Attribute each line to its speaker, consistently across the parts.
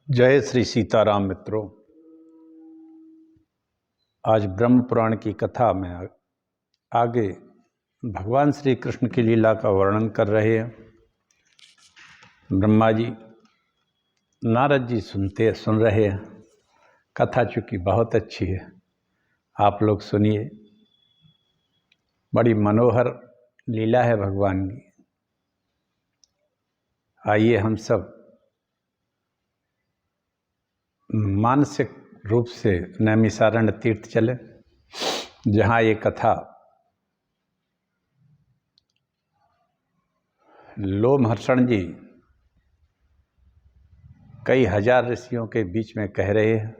Speaker 1: जय श्री सीताराम मित्रों। आज ब्रह्म पुराण की कथा में आगे भगवान श्री कृष्ण की लीला का वर्णन कर रहे हैं। ब्रह्मा जी नारद जी सुन रहे हैं। कथा चूँकि बहुत अच्छी है, आप लोग सुनिए। बड़ी मनोहर लीला है भगवान की। आइए हम सब मानसिक रूप से नैमिषारण्य तीर्थ चले, जहाँ ये कथा लोमहर्षण जी कई हजार ऋषियों के बीच में कह रहे हैं।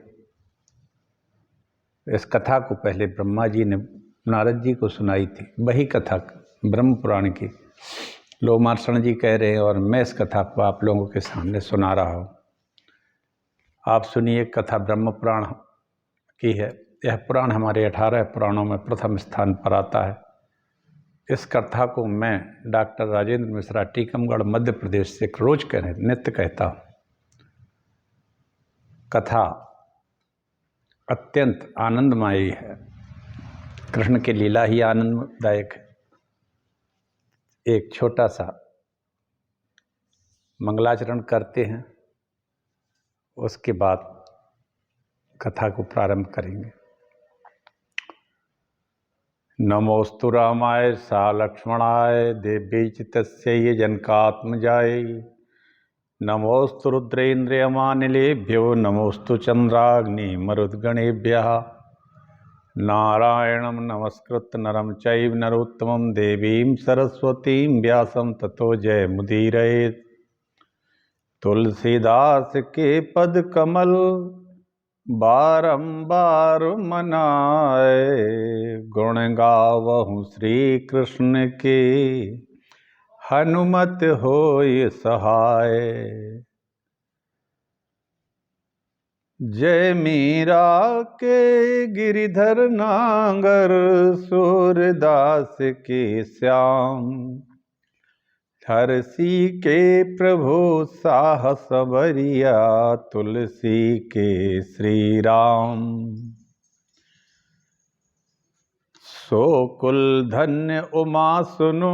Speaker 1: इस कथा को पहले ब्रह्मा जी ने नारद जी को सुनाई थी। वही कथा ब्रह्म पुराण की लोमहर्षण जी कह रहे हैं और मैं इस कथा को आप लोगों के सामने सुना रहा हूँ। आप सुनिए। कथा ब्रह्म पुराण की है। यह पुराण हमारे 18 पुराणों में प्रथम स्थान पर आता है। इस कथा को मैं डॉक्टर राजेंद्र मिश्रा टीकमगढ़ मध्य प्रदेश से रोज नित्य कहता हूँ। कथा अत्यंत आनंदमयी है। कृष्ण की लीला ही आनंददायक है। एक छोटा सा मंगलाचरण करते हैं, उसके बाद कथा को प्रारंभ करेंगे। नमोस्तु रामाय सा लक्ष्मणाय देव्यै च तस्यै जनकात्मजायै। नमोस्तु रुद्रेन्द्रियमानिलेभ्यो नमोस्तु चन्द्राग्निमरुद्गणेभ्यः। नारायणं नमस्कृत्य नरं चैव नरोत्तमं देवीं सरस्वतीं व्यासं ततो जयमुदीरयेत्। तुलसीदास के पद कमल बारंबार मनाए। गुण गावहु श्री कृष्ण के हनुमत होय सहाय। जय मीरा के गिरिधर नांगर सूरदास के श्याम। हरसी के प्रभु साहस बरिया तुलसी के श्री राम। सो कुल धन्य उमा सुनु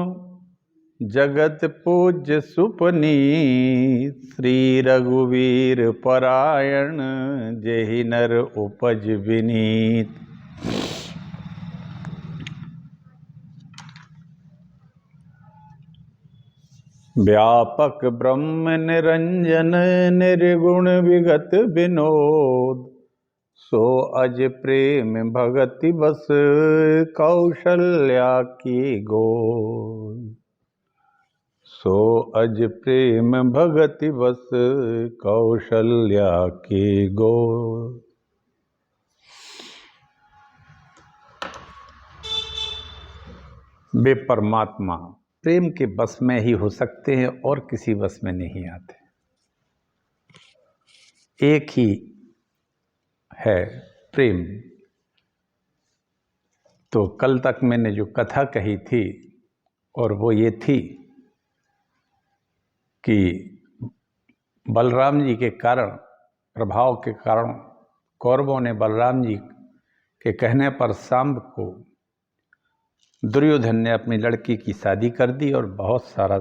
Speaker 1: जगत पूज्य सुपनीत। श्री रघुवीर परायण जेहि नर उपज विनीत। व्यापक ब्रह्म निरंजन निर्गुण विगत विनोद। सो अज प्रेम भगति बस कौशल्या की गोद। सो अज प्रेम भगति बस कौशल्या की गोद। वे परमात्मा प्रेम के बस में ही हो सकते हैं और किसी बस में नहीं आते। एक ही है प्रेम। तो कल तक मैंने जो कथा कही थी और वो ये थी कि बलराम जी के कारण, प्रभाव के कारण, कौरवों ने बलराम जी के कहने पर सांब को दुर्योधन ने अपनी लड़की की शादी कर दी और बहुत सारा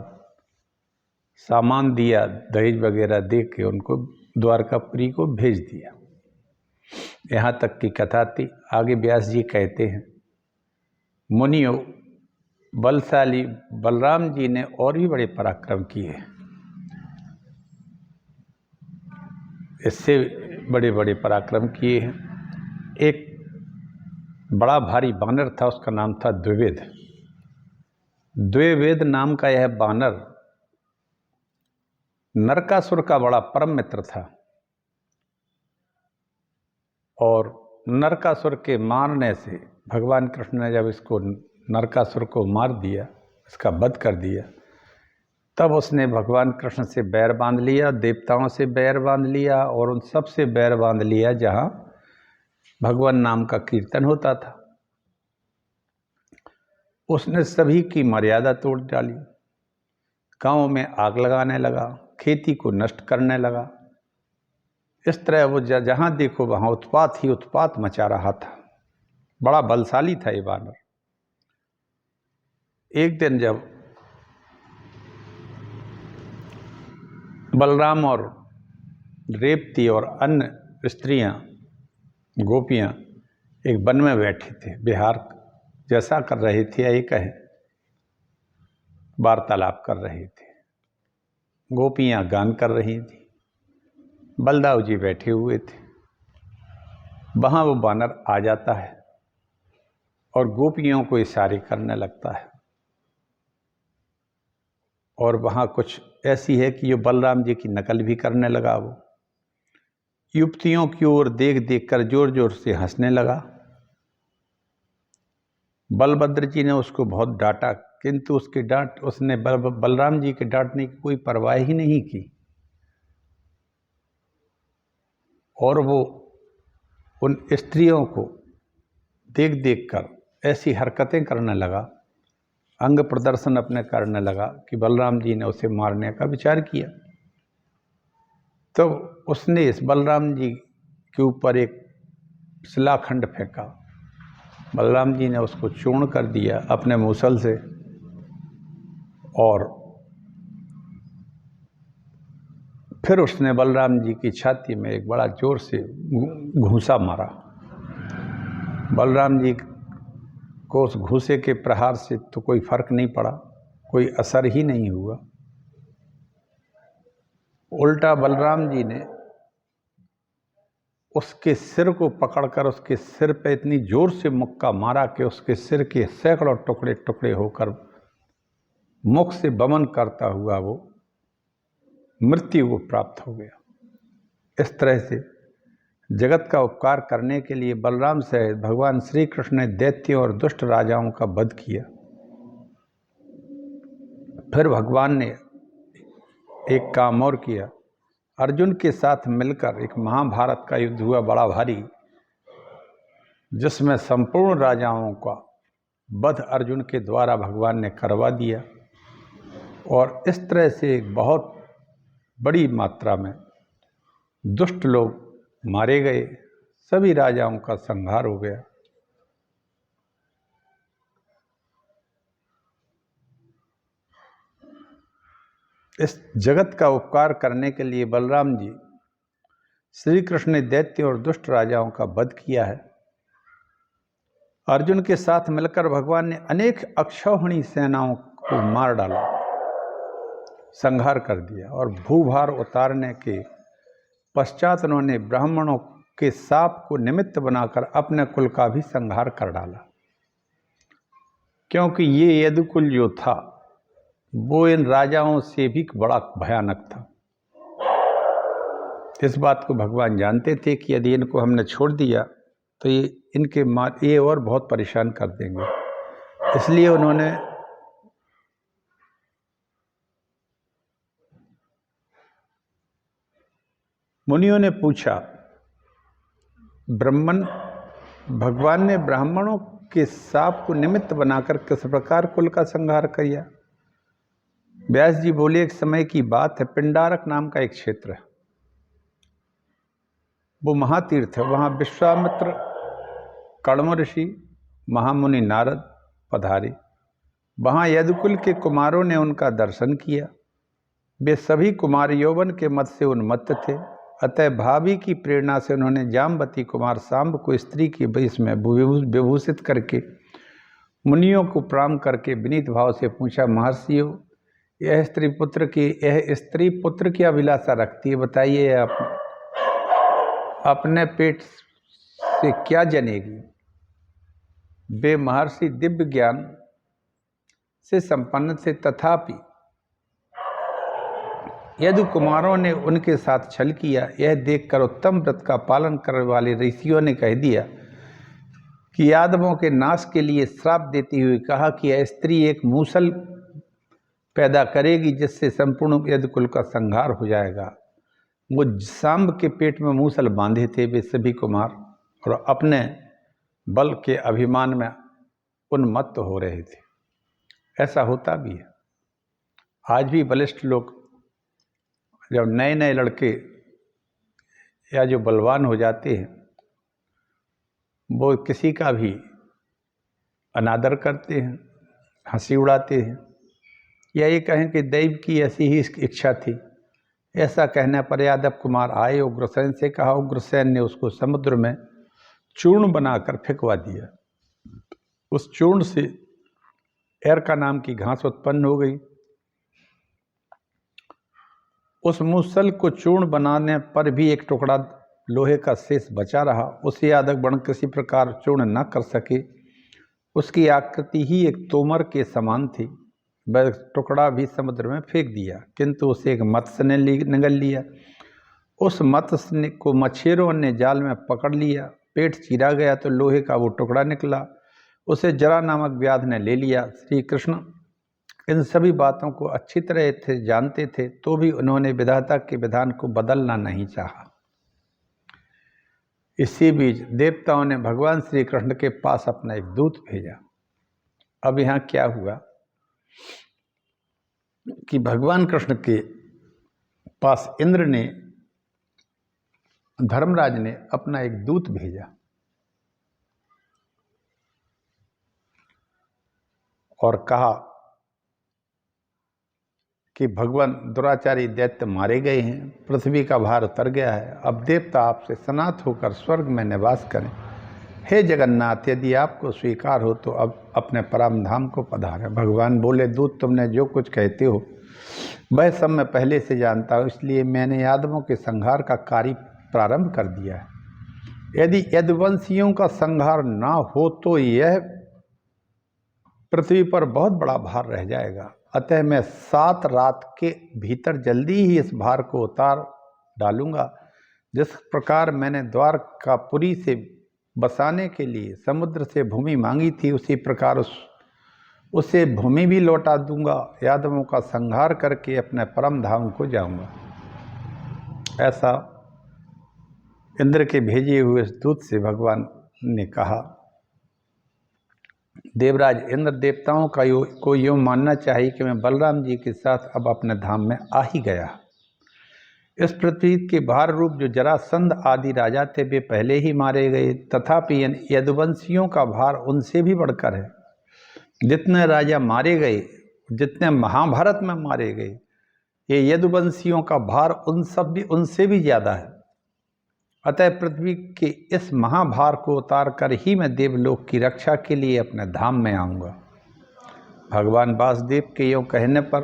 Speaker 1: सामान दिया, दहेज वगैरह दे के उनको द्वारकापुरी को भेज दिया। यहाँ तक की कथा थी। आगे व्यास जी कहते हैं, मुनियों, बलशाली बलराम जी ने और भी बड़े पराक्रम किए। इससे बड़े बड़े पराक्रम किए हैं। एक बड़ा भारी बानर था, उसका नाम था द्विवेद। द्विवेद नाम का यह बानर नरकासुर का बड़ा परम मित्र था और नरकासुर के मारने से भगवान कृष्ण ने जब इसको नरकासुर को मार दिया, इसका वध कर दिया, तब उसने भगवान कृष्ण से बैर बांध लिया, देवताओं से बैर बांध लिया और उन सब से बैर बांध लिया जहाँ भगवान नाम का कीर्तन होता था। उसने सभी की मर्यादा तोड़ डाली, गाँव में आग लगाने लगा, खेती को नष्ट करने लगा। इस तरह वो जहाँ देखो वहाँ उत्पात ही उत्पात मचा रहा था। बड़ा बलशाली था ये वानर। एक दिन जब बलराम और रेवती और अन्य स्त्रियां, गोपियां एक वन में बैठी थे, विहार जैसा कर रही थी, यही कहें वार्तालाप कर रही थी। गोपियां गान कर रही थी, बलदाऊ जी बैठे हुए थे। वहां वो वानर आ जाता है और गोपियों को इशारे करने लगता है, और वहां कुछ ऐसी है कि ये बलराम जी की नकल भी करने लगा। वो युवतियों की ओर देख देख कर जोर जोर से हंसने लगा। बलभद्र जी ने उसको बहुत डांटा, किंतु उसने बलराम जी के डांटने की कोई परवाह ही नहीं की, और वो उन स्त्रियों को देख देख कर ऐसी हरकतें करने लगा, अंग प्रदर्शन अपने करने लगा कि बलराम जी ने उसे मारने का विचार किया। तो उसने इस बलराम जी के ऊपर एक शिलाखंड फेंका। बलराम जी ने उसको चूर्ण कर दिया अपने मूसल से, और फिर उसने बलराम जी की छाती में एक बड़ा जोर से घूंसा मारा। बलराम जी को उस घूंसे के प्रहार से तो कोई फर्क नहीं पड़ा, कोई असर ही नहीं हुआ। उल्टा बलराम जी ने उसके सिर को पकड़कर उसके सिर पे इतनी जोर से मुक्का मारा कि उसके सिर के सैकड़ों टुकड़े टुकड़े होकर मुख से वमन करता हुआ वो मृत्यु को प्राप्त हो गया। इस तरह से जगत का उपकार करने के लिए बलराम सहित भगवान श्री कृष्ण ने दैत्यों और दुष्ट राजाओं का वध किया। फिर भगवान ने एक काम और किया, अर्जुन के साथ मिलकर एक महाभारत का युद्ध हुआ बड़ा भारी, जिसमें संपूर्ण राजाओं का वध अर्जुन के द्वारा भगवान ने करवा दिया, और इस तरह से एक बहुत बड़ी मात्रा में दुष्ट लोग मारे गए, सभी राजाओं का संहार हो गया। इस जगत का उपकार करने के लिए बलराम जी श्री कृष्ण ने दैत्य और दुष्ट राजाओं का वध किया है। अर्जुन के साथ मिलकर भगवान ने अनेक अक्षौहिणी सेनाओं को मार डाला, संहार कर दिया, और भूभार उतारने के पश्चात उन्होंने ब्राह्मणों के शाप को निमित्त बनाकर अपने कुल का भी संहार कर डाला, क्योंकि ये यदुकुल जो था वो इन राजाओं से भी बड़ा भयानक था। इस बात को भगवान जानते थे कि यदि इनको हमने छोड़ दिया तो ये और बहुत परेशान कर देंगे, इसलिए उन्होंने मुनियों ने पूछा, भगवान ने ब्राह्मणों के शाप को निमित्त बनाकर किस प्रकार कुल का संहार किया? व्यास जी बोले, एक समय की बात है, पिंडारक नाम का एक क्षेत्र है, वो महातीर्थ है। वहाँ विश्वामित्र, कण्व ऋषि, महामुनि नारद पधारे। वहाँ यदुकुल के कुमारों ने उनका दर्शन किया। वे सभी कुमार यौवन के मत से उन्मत्त थे, अतः भाभी की प्रेरणा से उन्होंने जाम्बती कुमार सांब को स्त्री के वेश में विभूषित करके मुनियों को प्रणाम करके विनीत भाव से पूछा, महर्षियों, यह स्त्री पुत्र की अभिलाषा रखती है, बताइए आप अपने पेट से क्या जनेगी? वे महर्षि दिव्य ज्ञान से संपन्न थे, तथापि यदु कुमारों ने उनके साथ छल किया। यह देखकर उत्तम व्रत का पालन करने वाले ऋषियों ने कह दिया कि यादवों के नाश के लिए श्राप देती हुई कहा कि यह स्त्री एक मूसल पैदा करेगी, जिससे संपूर्ण यदुकुल का संहार हो जाएगा। वो सांब के पेट में मूसल बांधे थे वे सभी कुमार, और अपने बल के अभिमान में उन्मत्त हो रहे थे। ऐसा होता भी है। आज भी बलिष्ठ लोग, जब नए नए लड़के या जो बलवान हो जाते हैं वो किसी का भी अनादर करते हैं, हंसी उड़ाते हैं, या ये कहें कि दैव की ऐसी ही इच्छा थी। ऐसा कहने पर यादव कुमार आए, उग्रसेन से कहा। उग्रसेन ने उसको समुद्र में चूर्ण बनाकर फेंकवा दिया। उस चूर्ण से एरका नाम की घास उत्पन्न हो गई। उस मूसल को चूर्ण बनाने पर भी एक टुकड़ा लोहे का शेष बचा रहा। उसे यादव गण किसी प्रकार चूर्ण न कर सके। उसकी आकृति ही एक तोमर के समान थी। वह टुकड़ा भी समुद्र में फेंक दिया, किंतु उसे एक मत्स्य ने निगल लिया। उस मत्स्य को मछेरों ने जाल में पकड़ लिया। पेट चीरा गया तो लोहे का वो टुकड़ा निकला। उसे जरा नामक व्याध ने ले लिया। श्री कृष्ण इन सभी बातों को अच्छी तरह जानते थे, तो भी उन्होंने विधाता के विधान को बदलना नहीं चाहा। इसी बीच देवताओं ने भगवान श्री कृष्ण के पास अपना एक दूत भेजा। अब यहाँ क्या हुआ कि भगवान कृष्ण के पास इंद्र ने, धर्मराज ने अपना एक दूत भेजा और कहा कि भगवान दुराचारी दैत्य मारे गए हैं, पृथ्वी का भार उतर गया है, अब देवता आपसे सनात होकर स्वर्ग में निवास करें। हे जगन्नाथ, यदि आपको स्वीकार हो तो अब अपने परम धाम को पधारें। भगवान बोले, दूत तुमने जो कुछ कहते हो वह सब मैं पहले से जानता हूँ, इसलिए मैंने यादवों के संहार का कार्य प्रारंभ कर दिया है। यदि यदुवंशियों का संहार ना हो तो यह पृथ्वी पर बहुत बड़ा भार रह जाएगा। अतः मैं 7 रात के भीतर जल्दी ही इस भार को उतार डालूंगा। जिस प्रकार मैंने द्वारकापुरी से बसाने के लिए समुद्र से भूमि मांगी थी, उसी प्रकार उसे भूमि भी लौटा दूंगा। यादवों का संहार करके अपने परम धाम को जाऊंगा। ऐसा इंद्र के भेजे हुए दूत से भगवान ने कहा। देवराज इंद्र, देवताओं को यूँ मानना चाहिए कि मैं बलराम जी के साथ अब अपने धाम में आ ही गया। इस पृथ्वी के भार रूप जो जरासंध आदि राजा थे वे पहले ही मारे गए, तथापि यदुवंशियों का भार उनसे भी बढ़कर है। जितने राजा मारे गए, जितने महाभारत में मारे गए, ये यदुवंशियों का भार उनसे भी ज्यादा है। अतः पृथ्वी के इस महाभार को उतार कर ही मैं देवलोक की रक्षा के लिए अपने धाम में आऊँगा। भगवान वासुदेव के यों कहने पर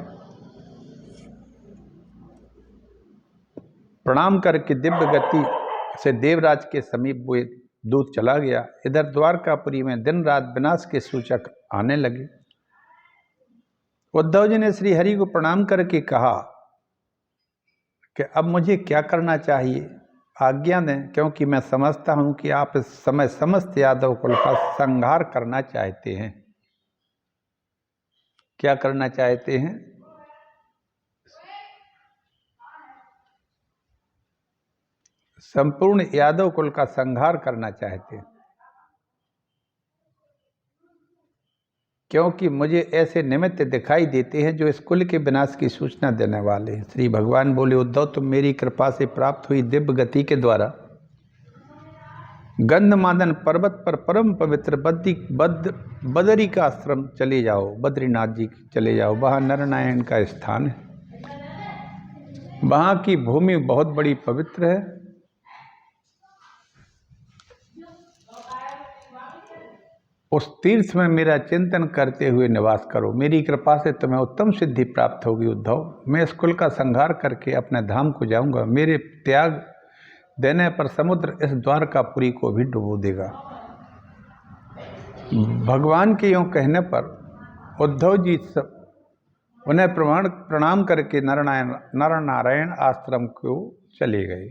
Speaker 1: प्रणाम करके दिव्य गति से देवराज के समीप वो दूत चला गया। इधर द्वारकापुरी में दिन रात विनाश के सूचक आने लगे। उद्धव जी ने श्री हरि को प्रणाम करके कहा कि अब मुझे क्या करना चाहिए, आज्ञा दें, क्योंकि मैं समझता हूं कि आप इस समय समस्त यादव कुल का संहार करना चाहते हैं। क्या करना चाहते हैं? संपूर्ण यादव कुल का संहार करना चाहते हैं, क्योंकि मुझे ऐसे निमित्त दिखाई देते हैं जो इस कुल के विनाश की सूचना देने वाले हैं। श्री भगवान बोले, उद्धव, तुम मेरी कृपा से प्राप्त हुई दिव्य गति के द्वारा गंधमादन पर्वत पर परम पवित्र बदरी का आश्रम चले जाओ, बद्रीनाथ जी चले जाओ। वहाँ नरनारायण का स्थान है। वहाँ की भूमि बहुत बड़ी पवित्र है। उस तीर्थ में मेरा चिंतन करते हुए निवास करो। मेरी कृपा से तुम्हें उत्तम सिद्धि प्राप्त होगी। उद्धव, मैं इस कुल का संहार करके अपने धाम को जाऊंगा। मेरे त्याग देने पर समुद्र इस द्वारकापुरी को भी डुबो देगा। भगवान के यों कहने पर उद्धव जी उन्हें प्रणाम करके नरनारायण आश्रम को चले गए।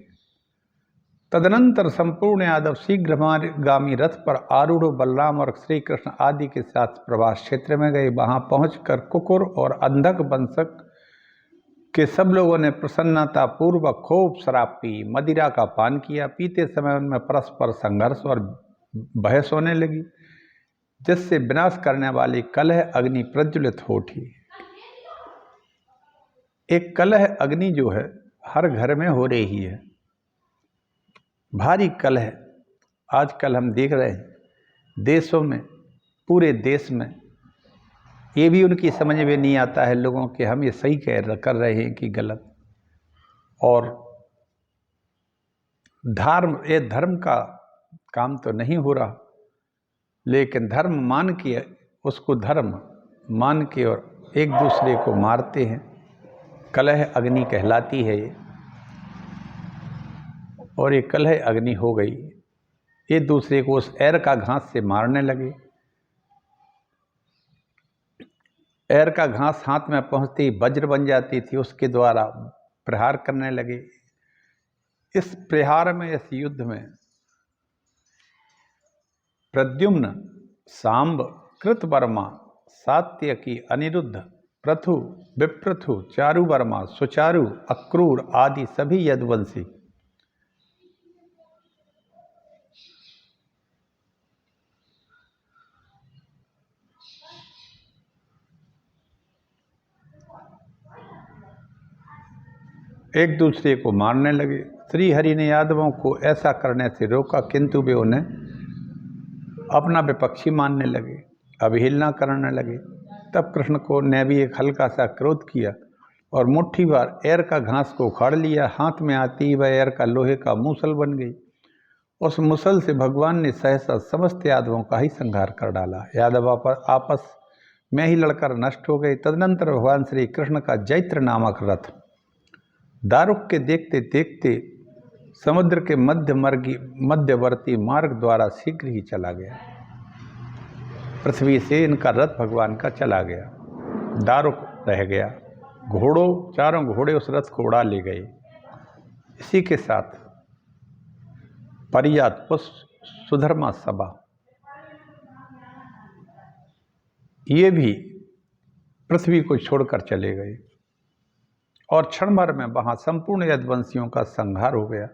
Speaker 1: तदनंतर संपूर्ण यादव शीघ्रगामी रथ पर आरूढ़ बलराम और श्री कृष्ण आदि के साथ प्रवास क्षेत्र में गए। वहां पहुंचकर कुकुर और अंधक वंशक के सब लोगों ने प्रसन्नता पूर्वक खूब शराब पी, मदिरा का पान किया। पीते समय उनमें परस्पर संघर्ष और बहस होने लगी, जिससे विनाश करने वाली कलह अग्नि प्रज्वलित हो उठी। एक कलह अग्नि जो है हर घर में हो रही है। भारी कलह आजकल हम देख रहे हैं देशों में, पूरे देश में। ये भी उनकी समझ में नहीं आता है लोगों के हम ये सही कर रहे हैं कि गलत। और धर्म का काम तो नहीं हो रहा, लेकिन धर्म मान के, उसको धर्म मान के और एक दूसरे को मारते हैं। कलह अग्नि कहलाती है ये, और ये कलह अग्नि हो गई। एक दूसरे को उस एर का घास से मारने लगे। एर का घास हाथ में पहुंचते ही वज्र बन जाती थी, उसके द्वारा प्रहार करने लगे। इस प्रहार में, इस युद्ध में प्रद्युम्न, सांब, कृतवर्मा, सात्यकी, अनिरुद्ध, प्रथु, विप्रथु, चारुवर्मा, सुचारु, अक्रूर आदि सभी यदुवंशी एक दूसरे को मारने लगे। श्री हरि ने यादवों को ऐसा करने से रोका, किंतु वे उन्हें अपना विपक्षी मानने लगे, अवहेलना करने लगे। तब कृष्ण को ने भी एक हल्का सा क्रोध किया और मुट्ठी भर एर का घास को उखाड़ लिया। हाथ में आती ही वह एर का लोहे का मूसल बन गई। उस मूसल से भगवान ने सहसा समस्त यादवों का ही संहार कर डाला। यादव आपस में ही लड़कर नष्ट हो गए। तदनंतर भगवान श्री कृष्ण का जैत्र नामक रथ दारुक के देखते देखते समुद्र के मध्यवर्ती मार्ग द्वारा शीघ्र ही चला गया। पृथ्वी से इनका रथ भगवान का चला गया, दारुक रह गया। चारों घोड़े उस रथ को उड़ा ले गए। इसी के साथ परिजात पुष्प, सुधर्मा सभा, ये भी पृथ्वी को छोड़कर चले गए और क्षण भर में वहां संपूर्ण यदुवंशियों का संहार हो गया।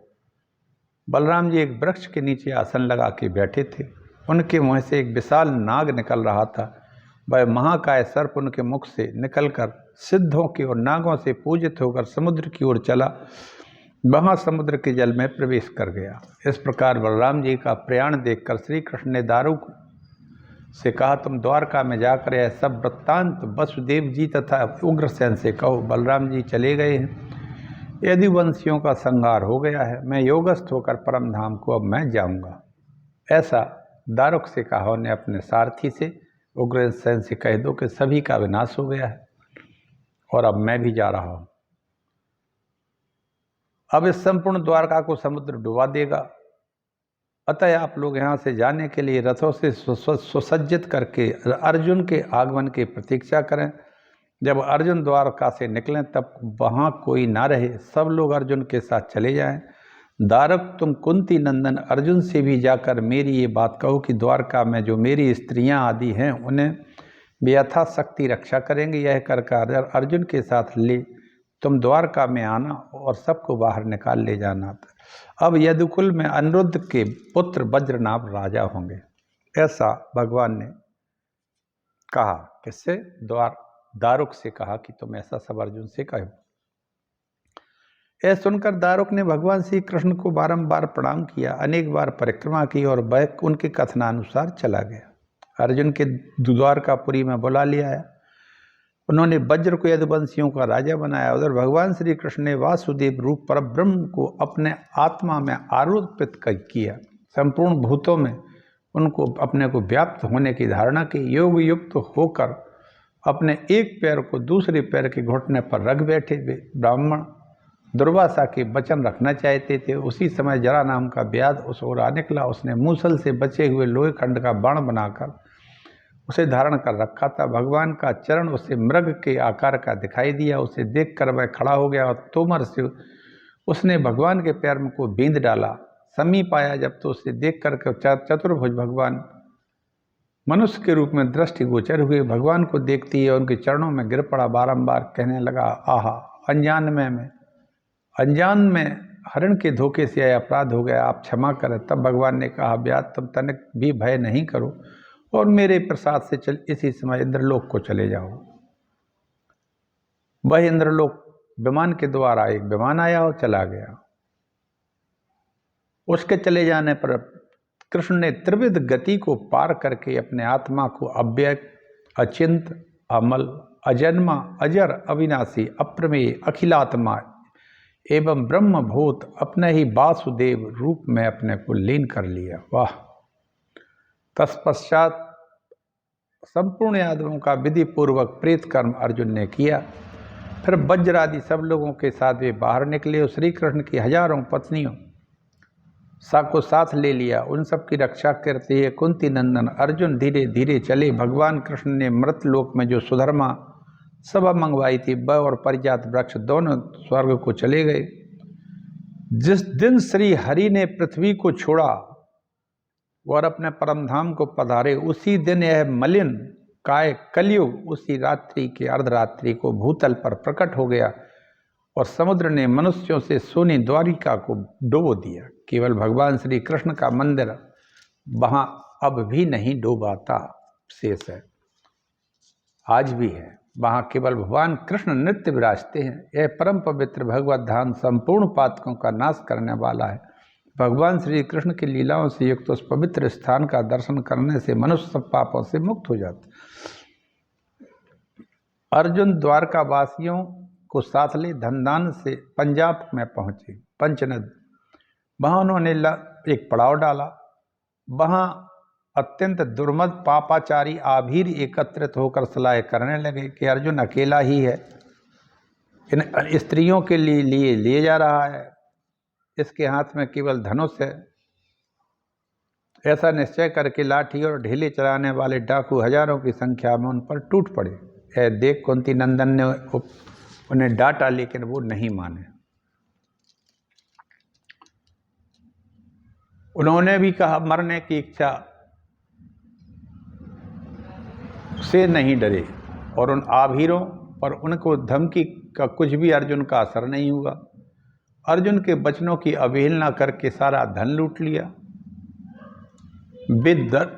Speaker 1: बलराम जी एक वृक्ष के नीचे आसन लगा के बैठे थे। उनके मुंह से एक विशाल नाग निकल रहा था। वह महाकाय सर्प उनके मुख से निकलकर सिद्धों की और नागों से पूजित होकर समुद्र की ओर चला, वहां समुद्र के जल में प्रवेश कर गया। इस प्रकार बलराम जी का प्रयाण देखकर श्री कृष्ण ने दारुक से कहा, तुम द्वारका में जाकर यह सब वृत्तांत वसुदेव जी तथा उग्रसेन से कहो। बलराम जी चले गए हैं, यदुवंशियों का संहार हो गया है, मैं योगस्थ होकर परम धाम को अब मैं जाऊंगा। ऐसा दारुक से कहा। उन्हें अपने सारथी से उग्रसेन से कह दो कि सभी का विनाश हो गया है और अब मैं भी जा रहा हूं। अब इस संपूर्ण द्वारका को समुद्र डुबा देगा, अतः आप लोग यहाँ से जाने के लिए रथों से सुसज्जित करके अर्जुन के आगमन की प्रतीक्षा करें। जब अर्जुन द्वारका से निकलें तब वहाँ कोई ना रहे, सब लोग अर्जुन के साथ चले जाएं। दारुक, तुम कुंती नंदन अर्जुन से भी जाकर मेरी ये बात कहो कि द्वारका में जो मेरी स्त्रियां आदि हैं उन्हें वे यथाशक्ति रक्षा करेंगे। यह कर अर्जुन के साथ ले तुम द्वारका में आना और सबको बाहर निकाल ले जाना। अब यदुकुल में अनिरुद्ध के पुत्र वज्रनाभ राजा होंगे, ऐसा भगवान ने कहा। किससे? दारुक से कहा कि तुम ऐसा सब अर्जुन से कहो। यह सुनकर दारुक ने भगवान श्री कृष्ण को बारंबार प्रणाम किया, अनेक बार परिक्रमा की और वह उनके कथनानुसार चला गया। अर्जुन के द्वारकापुरी में बुला लिया। उन्होंने वज्र को यदुवंशियों का राजा बनाया। उधर भगवान श्री कृष्ण ने वासुदेव रूप परब्रह्म को अपने आत्मा में आरोपित किया। संपूर्ण भूतों में उनको अपने को व्याप्त होने की धारणा की। योग युक्त होकर अपने एक पैर को दूसरे पैर के घुटने पर रख बैठे। वे ब्राह्मण दुर्वासा के वचन रखना चाहते थे। उसी समय जरा नाम का व्याध उस ओर आ निकला। उसने मूसल से बचे हुए लोहे खंड का बाण बनाकर उसे धारण कर रखा था। भगवान का चरण उसे मृग के आकार का दिखाई दिया। उसे देखकर वह खड़ा हो गया और तोमर से उसने भगवान के पैर में को बींद डाला। समीप आया जब तो उसे देख कर चतुर्भुज भगवान मनुष्य के रूप में दृष्टि गोचर हुए। भगवान को देखते ही उनके चरणों में गिर पड़ा, बारंबार कहने लगा, आहा, अनजान में हरण के धोखे से यह अपराध हो गया, आप क्षमा करें। तब भगवान ने कहा, व्याध, तुम तनिक भी भय नहीं करो और मेरे प्रसाद से इसी समय इंद्रलोक को चले जाओ। वह इंद्रलोक विमान के द्वारा एक विमान आया और चला गया। उसके चले जाने पर कृष्ण ने त्रिविध गति को पार करके अपने आत्मा को अव्यय, अचिंत, अमल, अजन्मा, अजर, अविनाशी, अप्रमेय, अखिलात्मा एवं ब्रह्मभूत अपने ही वासुदेव रूप में अपने को लीन कर लिया। वाह! तत्पश्चात संपूर्ण यादवों का विधि पूर्वक प्रेत कर्म अर्जुन ने किया। फिर वज्र आदि सब लोगों के साथ वे बाहर निकले और श्री कृष्ण की हजारों पत्नियों को साथ ले लिया। उन सब की रक्षा करते हुए कुंती नंदन अर्जुन धीरे धीरे चले। भगवान कृष्ण ने मृतलोक में जो सुधर्मा सभा मंगवाई थी वह और परिजात वृक्ष दोनों स्वर्ग को चले गए। जिस दिन श्री हरि ने पृथ्वी को छोड़ा और अपने परम धाम को पधारे, उसी दिन यह मलिन काय कलयुग उसी रात्रि के अर्धरात्रि को भूतल पर प्रकट हो गया और समुद्र ने मनुष्यों से सोनी द्वारिका को डुबो दिया। केवल भगवान श्री कृष्ण का मंदिर वहां अब भी नहीं डूबाता शेष है, आज भी है। वहां केवल भगवान कृष्ण नित्य विराजते हैं। यह परम पवित्र भगवत धाम संपूर्ण पातकों का नाश करने वाला है। भगवान श्री कृष्ण की लीलाओं से युक्त उस पवित्र स्थान का दर्शन करने से मनुष्य सब पापों से मुक्त हो जाता। अर्जुन द्वारका वासियों को साथ ले धनदान से पंजाब में पहुंचे। पंचनद वहां उन्होंने एक पड़ाव डाला। वहां अत्यंत दुर्मद पापाचारी आभीर एकत्रित होकर सलाह करने लगे कि अर्जुन अकेला ही है, इन स्त्रियों के लिए लिए जा रहा है, इसके हाथ में केवल धनुष है। ऐसा निश्चय करके लाठी और ढेले चलाने वाले डाकू हजारों की संख्या में उन पर टूट पड़े। यह देख कुंती नंदन ने उन्हें डांटा, लेकिन वो नहीं माने। उन्होंने भी कहा मरने की इच्छा से नहीं डरे और उन आभीरों पर उनको धमकी का कुछ भी अर्जुन का असर नहीं हुआ। अर्जुन के वचनों की अवहेलना करके सारा धन लूट लिया।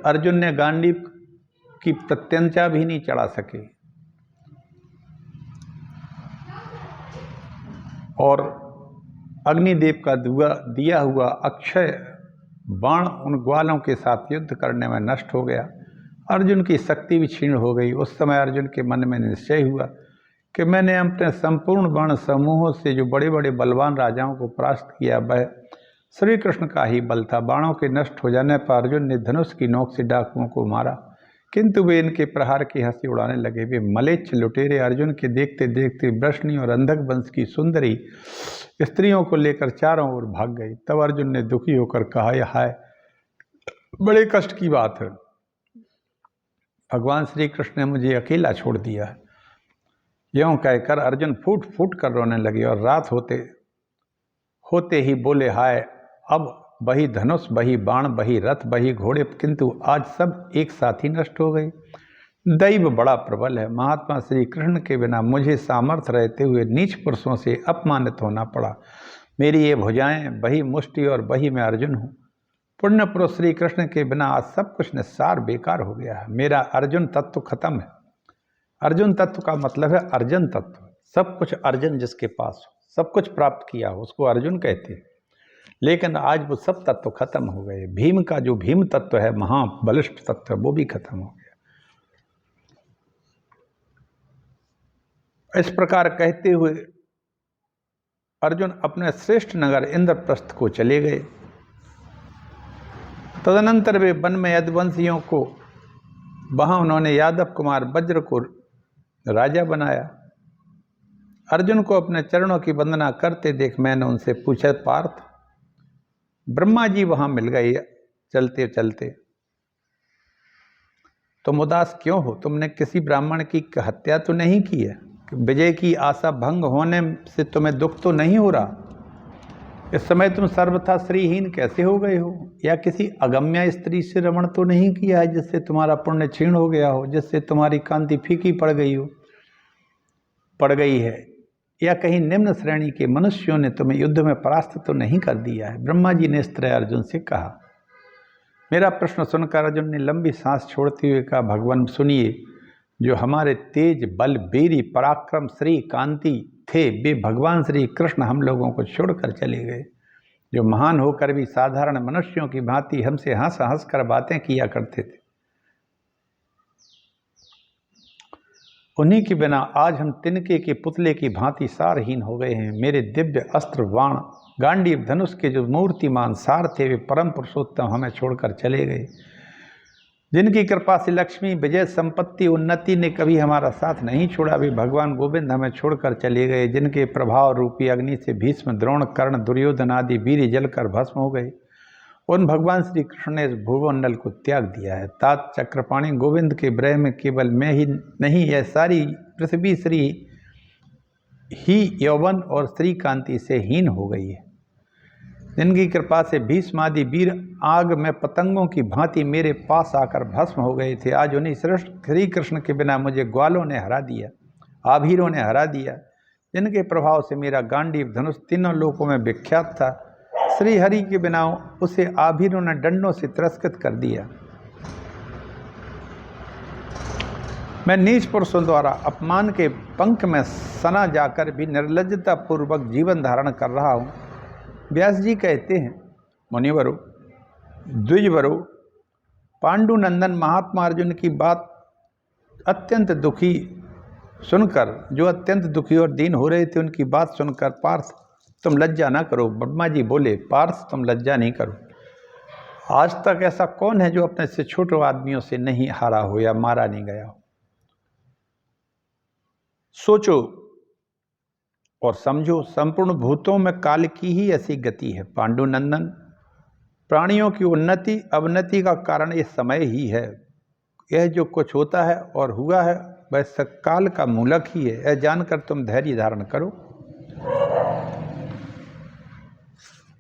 Speaker 1: अर्जुन ने गांडीव की प्रत्यंचा भी नहीं चढ़ा सके और अग्निदेव का दिया हुआ अक्षय बाण उन ग्वालों के साथ युद्ध करने में नष्ट हो गया। अर्जुन की शक्ति भी क्षीण हो गई। उस समय अर्जुन के मन में निश्चय हुआ कि मैंने अपने संपूर्ण बाण समूहों से जो बड़े बड़े बलवान राजाओं को परास्त किया वह श्री कृष्ण का ही बल था। बाणों के नष्ट हो जाने पर अर्जुन ने धनुष की नोक से डाकुओं को मारा, किंतु वे इनके प्रहार की हंसी उड़ाने लगे। वे मलेच्छ लुटेरे अर्जुन के देखते देखते वृष्णि और अंधक वंश की सुंदरी स्त्रियों को लेकर चारों ओर भाग गई। तब अर्जुन ने दुखी होकर कहा, यह हाय बड़े कष्ट की बात है, भगवान श्री कृष्ण ने मुझे अकेला छोड़ दिया है। यूं कहकर अर्जुन फूट फूट कर रोने लगे और रात होते ही बोले, हाय अब वही धनुष, वही बाण, वही रथ, वही घोड़े, किंतु आज सब एक साथ ही नष्ट हो गए। दैव बड़ा प्रबल है। महात्मा श्री कृष्ण के बिना मुझे सामर्थ्य रहते हुए नीच पुरुषों से अपमानित होना पड़ा। मेरी ये भुजाएं, वही मुष्टि और वही मैं अर्जुन हूँ। पुण्य पुरुष श्री कृष्ण के बिना आज सब कुछ निस्सार बेकार हो गया है। मेरा अर्जुन तत्व खत्म है। अर्जुन तत्व का मतलब है अर्जन तत्व। सब कुछ अर्जुन जिसके पास हो, सब कुछ प्राप्त किया हो, उसको अर्जुन कहते हैं। लेकिन आज वो सब तत्व खत्म हो गए। भीम का जो भीम तत्व है, महाबलिष्ठ तत्व है, वो भी खत्म हो गया। इस प्रकार कहते हुए अर्जुन अपने श्रेष्ठ नगर इंद्रप्रस्थ को चले गए। तदनंतर वे वन में यदुवंशियों को वहां उन्होंने यादव कुमार वज्र को राजा बनाया। अर्जुन को अपने चरणों की वंदना करते देख मैंने उनसे पूछा, पार्थ ब्रह्मा जी वहां मिल गए चलते चलते, तुम उदास क्यों हो? तुमने किसी ब्राह्मण की हत्या तो नहीं की है? विजय की आशा भंग होने से तुम्हें दुख तो नहीं हो रहा? इस समय तुम सर्वथा श्रीहीन कैसे हो गए हो? या किसी अगम्या स्त्री से रमण तो नहीं किया है जिससे तुम्हारा पुण्य क्षीण हो गया हो, जिससे तुम्हारी कांति फीकी पड़ गई है? या कहीं निम्न श्रेणी के मनुष्यों ने तुम्हें युद्ध में परास्त तो नहीं कर दिया है? ब्रह्मा जी ने इस तरह अर्जुन से कहा। मेरा प्रश्न सुनकर अर्जुन ने लंबी सांस छोड़ते हुए कहा, भगवान सुनिए, जो हमारे तेज बल वीरी पराक्रम श्री कांति थे, वे भगवान श्री कृष्ण हम लोगों को छोड़कर चले गए। जो महान होकर भी साधारण मनुष्यों की भांति हमसे हंस हंस कर बातें किया करते थे। उन्हीं के बिना आज हम तिनके के पुतले की भांति सारहीन हो गए हैं। मेरे दिव्य अस्त्र, बाण, गांडीव, धनुष के जो मूर्तिमान सार थे वे परम पुरुषोत्तम हमें छोड़कर चले गए। जिनकी कृपा से लक्ष्मी, विजय, संपत्ति, उन्नति ने कभी हमारा साथ नहीं छोड़ा, वे भगवान गोविंद हमें छोड़कर चले गए। जिनके प्रभाव रूपी अग्नि से भीष्म, द्रोण, कर्ण, दुर्योधन आदि वीर जलकर भस्म हो गए, उन भगवान श्री कृष्ण ने इस भुवमंडल को त्याग दिया है। तात चक्रपाणि गोविंद के ब्रह में केवल मैं ही नहीं, यह सारी पृथ्वी श्री ही यौवन और श्री कांति से हीन हो गई है। जिनकी कृपा से भीष्मादि वीर आग में पतंगों की भांति मेरे पास आकर भस्म हो गए थे, आज उन्हीं श्री कृष्ण के बिना मुझे ग्वालों ने हरा दिया, आभीरों ने हरा दिया। जिनके प्रभाव से मेरा गांडीव धनुष तीनों लोकों में विख्यात था, श्री हरि के बिना उसे आभीरों ने डंडों से तिरस्कृत कर दिया। मैं नीच पुरुषों द्वारा अपमान के पंख में सना जाकर भी निर्लज्जता पूर्वक जीवन धारण कर रहा हूँ। व्यास जी कहते हैं, मुनिवरों, द्विजवरों, पांडुनंदन महात्मा अर्जुन की बात अत्यंत दुखी सुनकर, जो अत्यंत दुखी और दीन हो रहे थे, उनकी बात सुनकर पार्थ तुम लज्जा ना करो। ब्रह्मा जी बोले, पार्थ तुम लज्जा नहीं करो। आज तक ऐसा कौन है जो अपने से छोटे आदमियों से नहीं हारा हो या मारा नहीं गया हो? सोचो और समझो, संपूर्ण भूतों में काल की ही ऐसी गति है। पांडुनंदन, प्राणियों की उन्नति अवनति का कारण ये समय ही है। यह जो कुछ होता है और हुआ है वह सब काल का मूलक ही है। यह जानकर तुम धैर्य धारण करो।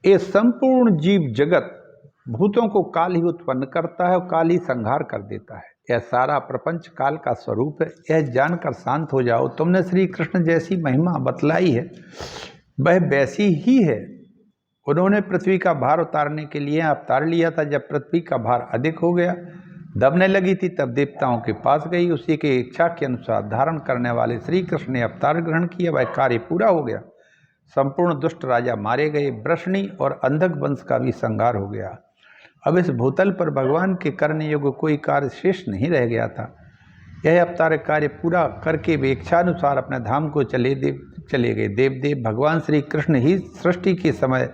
Speaker 1: ये संपूर्ण जीव जगत भूतों को काल ही उत्पन्न करता है और काल ही संहार कर देता है। यह सारा प्रपंच काल का स्वरूप है। यह जानकर शांत हो जाओ। तुमने श्री कृष्ण जैसी महिमा बतलाई है, वह वैसी ही है। उन्होंने पृथ्वी का भार उतारने के लिए अवतार लिया था। जब पृथ्वी का भार अधिक हो गया, दबने लगी थी, तब देवताओं के पास गई। उसी की इच्छा के अनुसार धारण करने वाले श्री कृष्ण ने अवतार ग्रहण किया। वह कार्य पूरा हो गया। संपूर्ण दुष्ट राजा मारे गए। वृषणी और अंधक वंश का भी संहार हो गया। अब इस भूतल पर भगवान के करने योग्य कोई कार्य शेष नहीं रह गया था। यह अवतार कार्य पूरा करके वे इच्छानुसार अपने धाम को चले गए। देव भगवान श्री कृष्ण ही सृष्टि के समय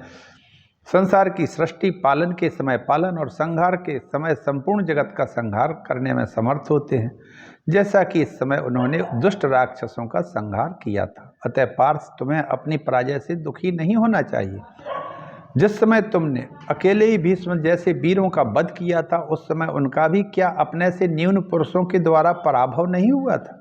Speaker 1: संसार की सृष्टि, पालन के समय पालन और संहार के समय संपूर्ण जगत का संहार करने में समर्थ होते हैं, जैसा कि इस समय उन्होंने दुष्ट राक्षसों का संहार किया था। अतः पार्थ, तुम्हें अपनी पराजय से दुखी नहीं होना चाहिए। जिस समय तुमने अकेले ही भीष्म जैसे वीरों का वध किया था, उस समय उनका भी क्या अपने से न्यून पुरुषों के द्वारा पराभव नहीं हुआ था?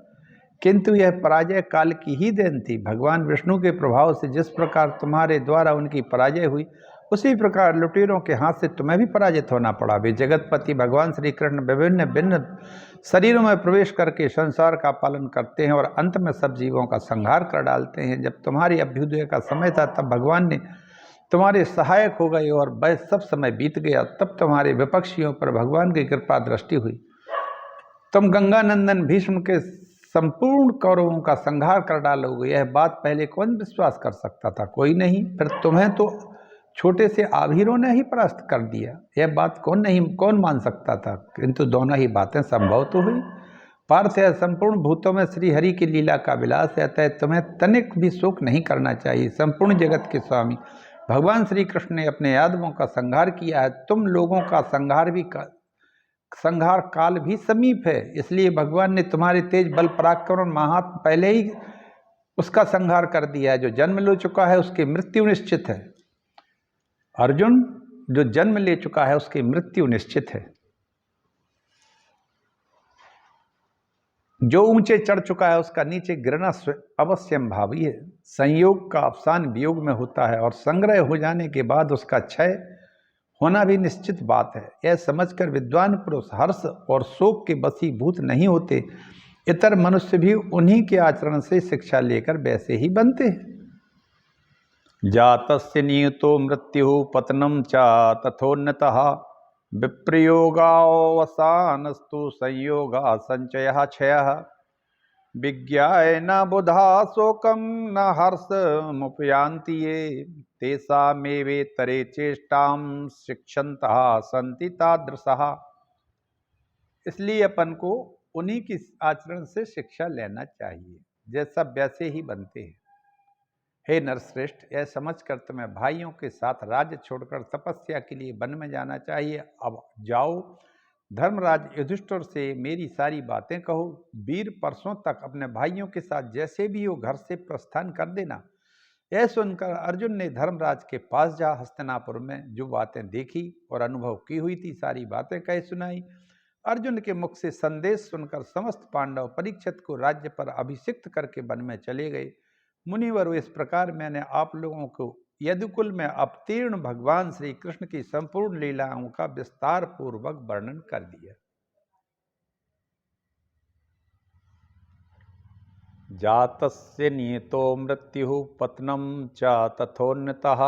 Speaker 1: किंतु यह पराजय काल की ही देन थी। भगवान विष्णु के प्रभाव से जिस प्रकार तुम्हारे द्वारा उनकी पराजय हुई, उसी प्रकार लुटेरों के हाथ से तुम्हें भी पराजित होना पड़ा। वे जगतपति भगवान श्री कृष्ण विभिन्न भिन्न शरीरों में प्रवेश करके संसार का पालन करते हैं और अंत में सब जीवों का संहार कर डालते हैं। जब तुम्हारी अभ्युदय का समय था, तब भगवान ने तुम्हारे सहायक हो गए और वह सब समय बीत गया। तब तुम्हारे विपक्षियों पर भगवान की कृपा दृष्टि हुई। तुम गंगानंदन भीष्म के संपूर्ण कौरवों का संहार कर डालोगे। यह बात पहले कौन विश्वास कर सकता था? कोई नहीं। फिर तुम्हें तो छोटे से आभीरों ने ही परास्त कर दिया। यह बात कौन मान सकता था? किंतु दोनों ही बातें संभव तो हुई। पार्थ, संपूर्ण भूतों में श्री हरि की लीला का विलास है। अतः तुम्हें तनिक भी शोक नहीं करना चाहिए। संपूर्ण जगत के स्वामी भगवान श्री कृष्ण ने अपने यादवों का संहार किया है। तुम लोगों का संहार काल भी समीप है। इसलिए भगवान ने तुम्हारे तेज बल पराक्रम और महात्म पहले ही उसका संहार कर दिया है। जो जन्म ले चुका है उसकी मृत्यु निश्चित है। अर्जुन, जो जन्म ले चुका है उसकी मृत्यु निश्चित है। जो ऊंचे चढ़ चुका है उसका नीचे गिरना अवश्यंभावी है। संयोग का अवसान वियोग में होता है और संग्रह हो जाने के बाद उसका क्षय होना भी निश्चित बात है। यह समझकर विद्वान पुरुष हर्ष और शोक के वशीभूत नहीं होते। इतर मनुष्य भी उन्हीं के आचरण से शिक्षा लेकर वैसे ही बनते हैं। जातस्य नियतो मृत्यु पतनम चा तथोन्नतः विप्रयोगावसानस्तु संयोगा संचयः क्षयः। विज्ञाय न बुधा शोकम न हर्षमुपयान्ति ये तेषामेवेतरे चेष्टां शिक्षन्तः सन्ति तादृशः। इसलिए अपन को उन्हीं की आचरण से शिक्षा लेना चाहिए, जैसा वैसे ही बनते हैं। हे नरश्रेष्ठ, यह समझकर तुम्हें भाइयों के साथ राज्य छोड़कर तपस्या के लिए वन में जाना चाहिए। अब जाओ, धर्मराज युधिष्ठिर से मेरी सारी बातें कहो। वीर परसों तक अपने भाइयों के साथ जैसे भी हो घर से प्रस्थान कर देना। यह सुनकर अर्जुन ने धर्मराज के पास जा हस्तिनापुर में जो बातें देखी और अनुभव की हुई थी सारी बातें कह सुनाई। अर्जुन के मुख से संदेश सुनकर समस्त पांडव परीक्षित को राज्य पर अभिषिक्त करके वन में चले गए। मुनिवर, इस प्रकार मैंने आप लोगों को यदुकुल में अवतीर्ण भगवान श्री कृष्ण की संपूर्ण लीलाओं का विस्तार पूर्वक वर्णन कर दिया। जातस्य नियतो मृत्यु पतनं च तथोन्नतः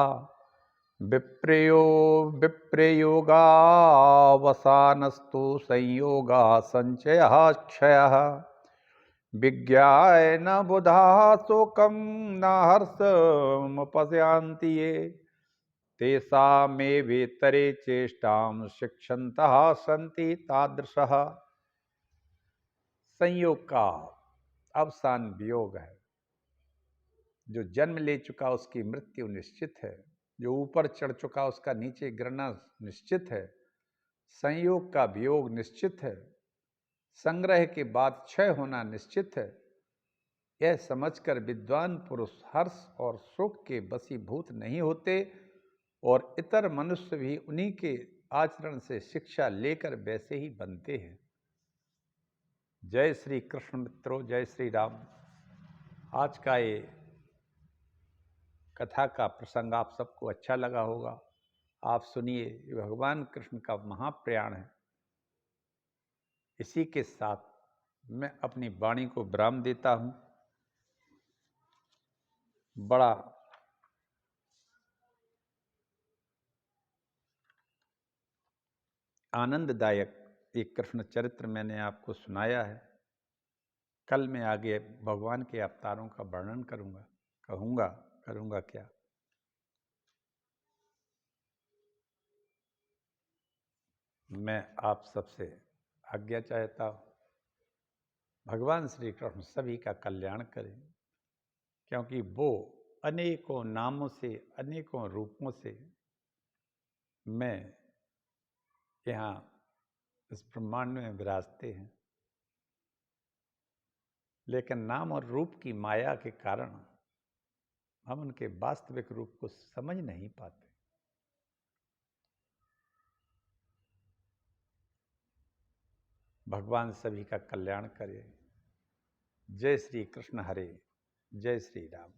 Speaker 1: विप्रयोगावसानस्तु संयोगा संचयः क्षयः विज्ञाय न बुधा शोकम न हर्षमुपयान्ति ये तेषामेवेतरे चेष्टां शिक्षन्तः सन्ति तादृशः। संयोग का अवसान वियोग है। जो जन्म ले चुका उसकी मृत्यु निश्चित है, जो ऊपर चढ़ चुका उसका नीचे गिरना निश्चित है। संयोग का वियोग निश्चित है, संग्रह के बाद क्षय होना निश्चित है। यह समझकर विद्वान पुरुष हर्ष और शोक के वशीभूत नहीं होते और इतर मनुष्य भी उन्हीं के आचरण से शिक्षा लेकर वैसे ही बनते हैं। जय श्री कृष्ण मित्रों, जय श्री राम। आज का ये कथा का प्रसंग आप सबको अच्छा लगा होगा। आप सुनिए, ये भगवान कृष्ण का महाप्रयाण है। इसी के साथ मैं अपनी वाणी को विराम देता हूँ। बड़ा आनंददायक एक कृष्ण चरित्र मैंने आपको सुनाया है। कल मैं आगे भगवान के अवतारों का वर्णन करूँगा क्या। मैं आप सबसे आज्ञा चाहता हूँ। भगवान श्री कृष्ण सभी का कल्याण करें, क्योंकि वो अनेकों नामों से, अनेकों रूपों से मैं यहाँ इस ब्रह्मांड में विराजते हैं, लेकिन नाम और रूप की माया के कारण हम उनके वास्तविक रूप को समझ नहीं पाते। भगवान सभी का कल्याण करे। जय श्री कृष्ण हरे, जय श्री राम।